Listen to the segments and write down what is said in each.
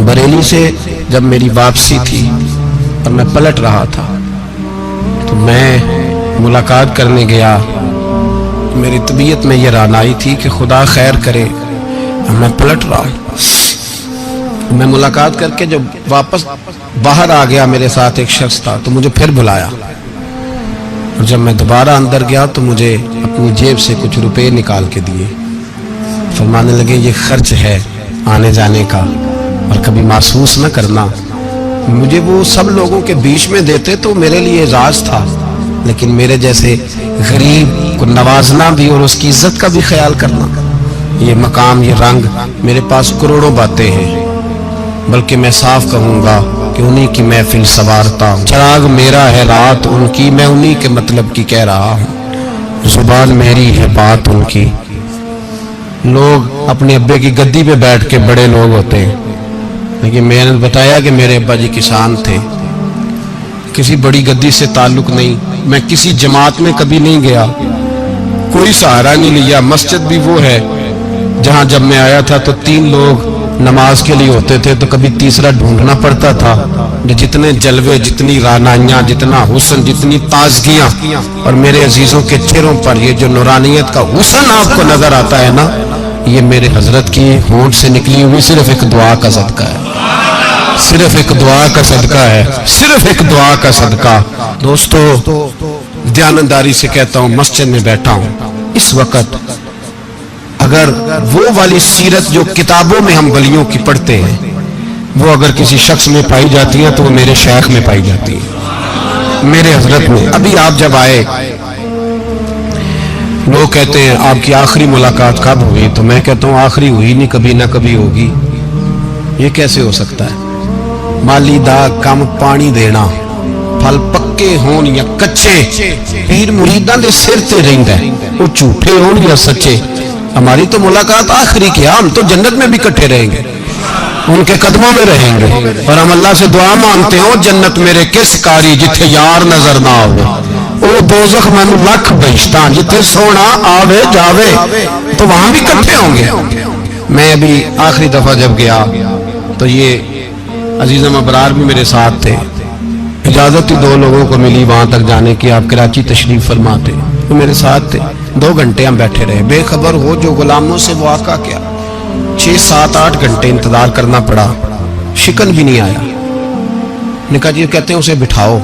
बरेली से जब मेरी वापसी थी और मैं पलट रहा था तो मैं मुलाकात करने गया। मेरी तबीयत में ये रानाई थी कि खुदा खैर करे, मैं पलट रहा हूँ। मैं मुलाकात करके जब वापस बाहर आ गया, मेरे साथ एक शख्स था तो मुझे फिर बुलाया, और जब मैं दोबारा अंदर गया तो मुझे अपनी जेब से कुछ रुपए निकाल के दिए। फरमाने लगे ये खर्च है आने जाने का और कभी महसूस न करना। मुझे वो सब लोगों के बीच में देते तो मेरे लिए एजाज था, लेकिन मेरे जैसे गरीब को नवाजना भी और उसकी इज्जत का भी ख्याल करना, ये मकाम, ये रंग, मेरे पास करोड़ों बातें हैं, बल्कि मैं साफ कहूँगा कि उन्हीं की महफिल सवारता हूँ। चिराग मेरा है रात उनकी, मैं उन्हीं के मतलब की कह रहा हूँ। जुबान मेरी है बात उनकी। लोग अपने अब्बे की गद्दी पे बैठ के बड़े लोग होते हैं, लेकिन मैंने बताया कि मेरे अब्बा जी किसान थे, किसी बड़ी गद्दी से ताल्लुक नहीं। मैं किसी जमात में कभी नहीं गया, कोई सहारा नहीं लिया। मस्जिद भी वो है जहां जब मैं आया था तो 3 लोग नमाज के लिए होते थे, तो कभी तीसरा ढूंढना पड़ता था। जितने जलवे, जितनी रानाइयाँ, जितना हुस्न, जितनी ताजगियाँ, और मेरे अजीजों के चेहरों पर ये जो नूरानियत का हुस्न आपको नजर आता है ना, ये मेरे हजरत की होंठ से निकली हुई सिर्फ एक दुआ का सदका है, सिर्फ एक दुआ का सदका है, सिर्फ एक दुआ का सदका। दोस्तों, ध्यानदारी से कहता हूँ, मस्जिद में बैठा हूँ इस वक्त, अगर वो वाली सीरत जो किताबों में हम वलियों की पढ़ते हैं, वो अगर किसी शख्स में पाई जाती है तो वो मेरे शेख में पाई जाती है, मेरे हजरत में। अभी आप जब आए, लोग कहते हैं आपकी आखिरी मुलाकात कब हुई, तो मैं कहता हूँ आखिरी हुई नहीं, कभी ना कभी होगी। ये कैसे हो सकता है? माली दा कम पानी देना, फल पक्के होन या कच्चे, पीर मुरीदां दे सिर ते रहिंदा है, वो झूठे होन या सच्चे। हमारी तो मुलाकात आखिरी की, हम तो जन्नत में भी इकट्ठे रहेंगे, उनके कदमों में रहेंगे, और हम अल्लाह से दुआ मांगते हो जन्नत मेरे किस कारी जिथे यार नजर ना आवे, वो दोज़ख मैनू लख बहिश्तां जिथे सोना आवे जावे, तो वहां भी इकट्ठे होंगे। मैं अभी आखिरी दफा जब गया तो ये अजीज़म अबरार भी मेरे साथ थे। इजाजत ही 2 लोगों को मिली वहां तक जाने की, आप कराची तशरीफ फरमाते, तो मेरे साथ थे। 2 घंटे हम बैठे रहे, बेखबर हो जो गुलामों से वो आका क्या। 6, 7, 8 घंटे इंतजार करना पड़ा, शिकन भी नहीं आया। निका जी कहते हैं उसे बिठाओ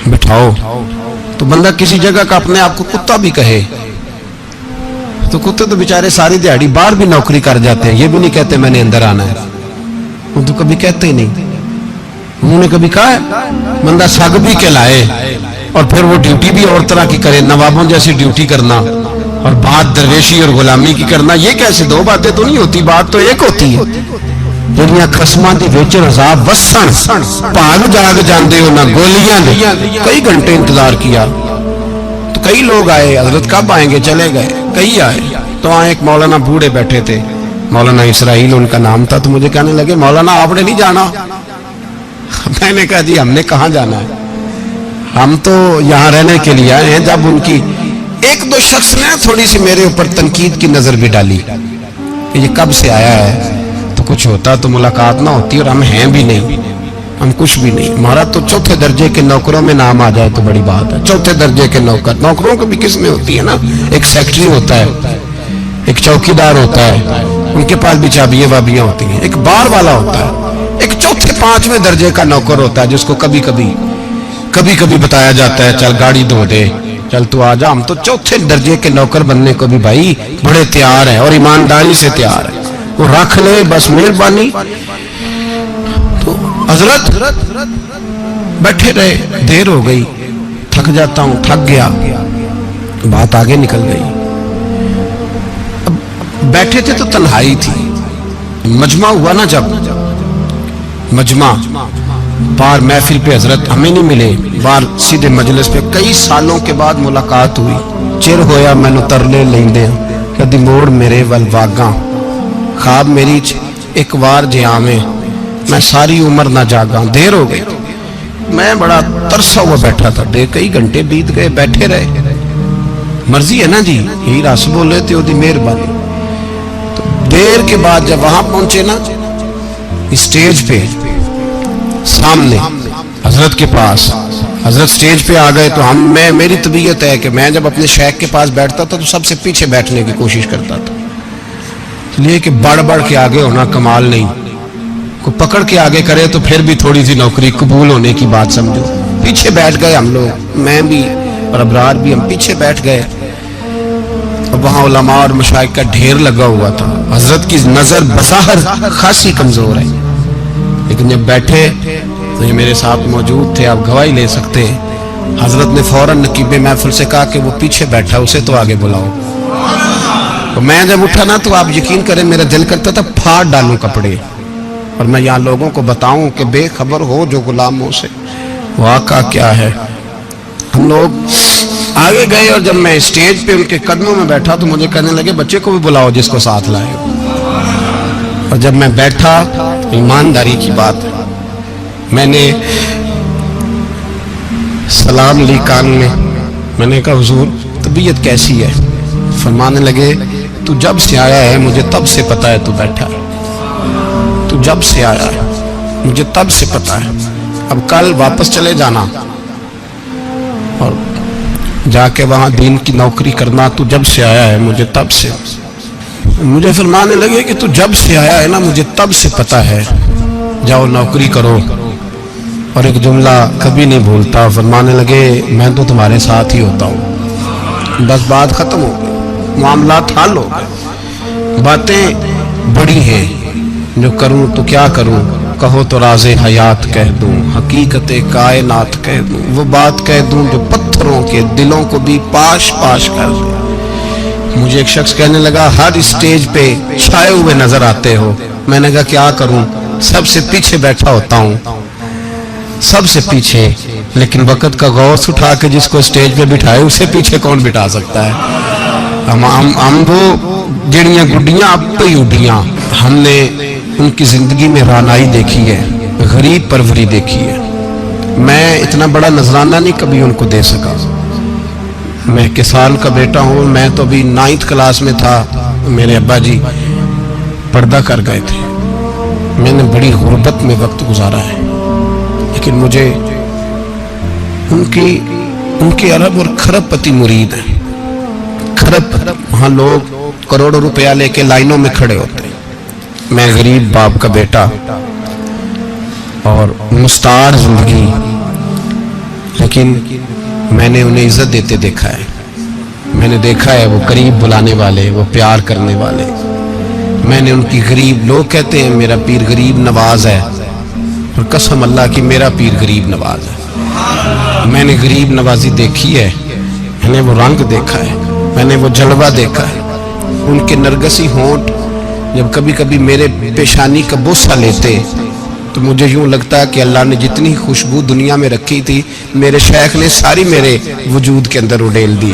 बिठाओ, तो बंदा किसी जगह का अपने आप को कुत्ता भी कहे, तो कुत्ते तो बेचारे सारी दिहाड़ी बाहर भी नौकरी कर जाते हैं, ये भी नहीं कहते मैंने अंदर आना है, वो तो कभी कहते ही नहीं। उन्होंने कभी कहा है बंदा सग भी कहलाए और फिर वो ड्यूटी भी और तरह की करे, नवाबों जैसी ड्यूटी करना और बात दरवेशी और गुलामी की करना, ये कैसे? 2 बातें तो नहीं होती, बात तो एक होती है। दुनिया खसमां दी विच रज़ा वसन भाग जाग जाते हो ना गोलियां दे। कई घंटे इंतजार किया तो कई लोग आए, हजरत कब आएंगे, चले गए। कई आए तो वहां एक मौलाना बूढ़े बैठे थे, मौलाना इसराइल उनका नाम था, तो मुझे कहने लगे मौलाना आपने नहीं जाना। मैंने कहा जी हमने कहाँ जाना है, हम तो यहाँ रहने के लिए आए हैं। जब उनकी 1-2 शख्स ने थोड़ी सी मेरे ऊपर तनकीद की नजर भी डाली कि ये कब से आया है, तो कुछ होता तो मुलाकात ना होती, और हम हैं भी नहीं, हम कुछ भी नहीं। हमारा तो 4थे दर्जे के नौकरों में नाम आ जाए तो बड़ी बात है। 4थे दर्जे के नौकरों को भी किस में होती है ना, एक सेक्रेटरी होता है, एक चौकीदार होता है, उनके पास भी चाबियां वाबियां होती हैं, एक बार वाला होता है, एक 4थे 5वें दर्जे का नौकर होता है जिसको कभी कभी बताया जाता है चल गाड़ी धो दे, चल तू आ जा। हम तो 4थे दर्जे के नौकर बनने को भी भाई बड़े तैयार है और ईमानदारी से तैयार है, वो रख ले बस मेहरबानी। तो हजरत बैठे रहे, देर हो गई, थक जाता हूं, थक गया, बात आगे निकल गई। अब बैठे थे तो तन्हाई थी, मजमा हुआ ना, जब मजमा बाहर महफिल पे हजरत हमें नहीं मिले, बाहर सीधे मजलिस पे कई सालों के बाद मुलाकात हुई। चिर होया मैनू तरले लेंदे कदी मोड़ मेरे वल वागा, ख्वाब मेरी एक बार जे आवे मैं सारी उम्र ना जागा। देर हो गई, मैं बड़ा तरसा हुआ बैठा था, कई घंटे बीत गए, बैठे रहे। मर्जी है ना जी, यही रस बोले तो मेहरबानी। तो देर के बाद जब वहां पहुंचे ना, اسٹیج پہ سامنے حضرت کے پاس، حضرت سٹیج پہ آ گئے تو میری طبیعت ہے کہ میں جب اپنے شیخ کے پاس بیٹھتا تھا تو سب سے پیچھے بیٹھنے کی کوشش کرتا تھا، اس لیے کہ بڑھ بڑھ کے آگے ہونا کمال نہیں، کو پکڑ کے آگے کرے تو پھر بھی تھوڑی سی نوکری قبول ہونے کی بات سمجھو۔ پیچھے بیٹھ گئے ہم لوگ، میں بھی اور ابرار بھی، ہم پیچھے بیٹھ گئے، اور وہاں علماء اور مشائخ کا ڈھیر لگا ہوا تھا۔ حضرت کی نظر بظاہر خاصی کمزور ہے، لیکن جب بیٹھے تو یہ میرے ساتھ موجود تھے، آپ گواہی لے سکتے ہیں، حضرت نے فوراً نقیب محفل سے کہا کہ وہ پیچھے بیٹھا، اسے تو آگے بلاؤ۔ تو میں جب اٹھا نا تو آپ یقین کریں میرا دل کرتا تھا پھاڑ ڈالوں کپڑے، اور میں یہاں لوگوں کو بتاؤں کہ بے خبر ہو جو غلاموں سے واقعہ کیا ہے۔ ہم لوگ آگے گئے، اور جب میں اسٹیج پہ ان کے قدموں میں بیٹھا تو مجھے کہنے لگے بچے کو بھی بلاؤ جس کو ساتھ لائے ہو۔ اور جب میں بیٹھا، ایمانداری کی بات ہے، میں نے سلام لی کان میں نے کہا حضور طبیعت کیسی ہے؟ فرمانے لگے تو جب سے آیا ہے مجھے تب سے پتا ہے تو بیٹھا ہے، تو جب سے آیا ہے مجھے تب سے پتا ہے، اب کل واپس چلے جانا اور جا کے وہاں دین کی نوکری کرنا، تو جب سے آیا ہے مجھے تب سے۔ مجھے فرمانے لگے کہ تو جب سے آیا ہے نا مجھے تب سے پتا ہے، جاؤ نوکری کرو۔ اور ایک جملہ کبھی نہیں بھولتا، فرمانے لگے میں تو تمہارے ساتھ ہی ہوتا ہوں۔ بس بات ختم ہو گئی، معاملات حل ہو گئے۔ باتیں بڑی ہیں، جو کروں تو کیا کروں، کہو تو راز حیات کہہ دوں، حقیقت کائنات کہہ دوں، وہ بات کہہ دوں جو پتھروں کے دلوں کو بھی پاش پاش کر دے۔ مجھے ایک شخص کہنے لگا ہر اسٹیج پہ چھائے ہوئے نظر آتے ہو۔ میں نے کہا کیا کروں، سب سے پیچھے بیٹھا ہوتا ہوں، سب سے پیچھے، لیکن وقت کا غوث اٹھا کے جس کو اسٹیج پہ بٹھائے اسے پیچھے کون بٹھا سکتا ہے؟ ہم وہ جڑیاں گڈیاں اب پہ ہی اٹھیاں، ہم نے ان کی زندگی میں رانائی دیکھی ہے، غریب پروری دیکھی ہے۔ میں اتنا بڑا نذرانہ نہیں کبھی ان کو دے سکا، میں کسال کا بیٹا ہوں، میں تو ابھی 9th کلاس میں تھا، میرے ابا جی پردہ کر گئے تھے، میں نے بڑی غربت میں وقت گزارا ہے، لیکن مجھے ان کے عرب اور کھرب پتی مرید ہیں۔ کھرب وہاں لوگ کروڑوں روپیہ لے کے لائنوں میں کھڑے ہوتے ہیں، میں غریب باپ کا بیٹا اور مستعار زندگی، لیکن میں نے انہیں عزت دیتے دیکھا ہے، میں نے دیکھا ہے وہ قریب بلانے والے، وہ پیار کرنے والے۔ میں نے ان کی غریب، لوگ کہتے ہیں میرا پیر غریب نواز ہے، اور قسم اللہ کی میرا پیر غریب نواز ہے۔ میں نے غریب نوازی دیکھی ہے، میں نے وہ رنگ دیکھا ہے، میں نے وہ جلوہ دیکھا ہے۔ ان کے نرگسی ہونٹ جب کبھی کبھی میرے پیشانی کا بوسہ لیتے تو مجھے یوں لگتا کہ اللہ نے جتنی خوشبو دنیا میں رکھی تھی میرے شیخ نے ساری میرے وجود کے اندر اڈیل دی۔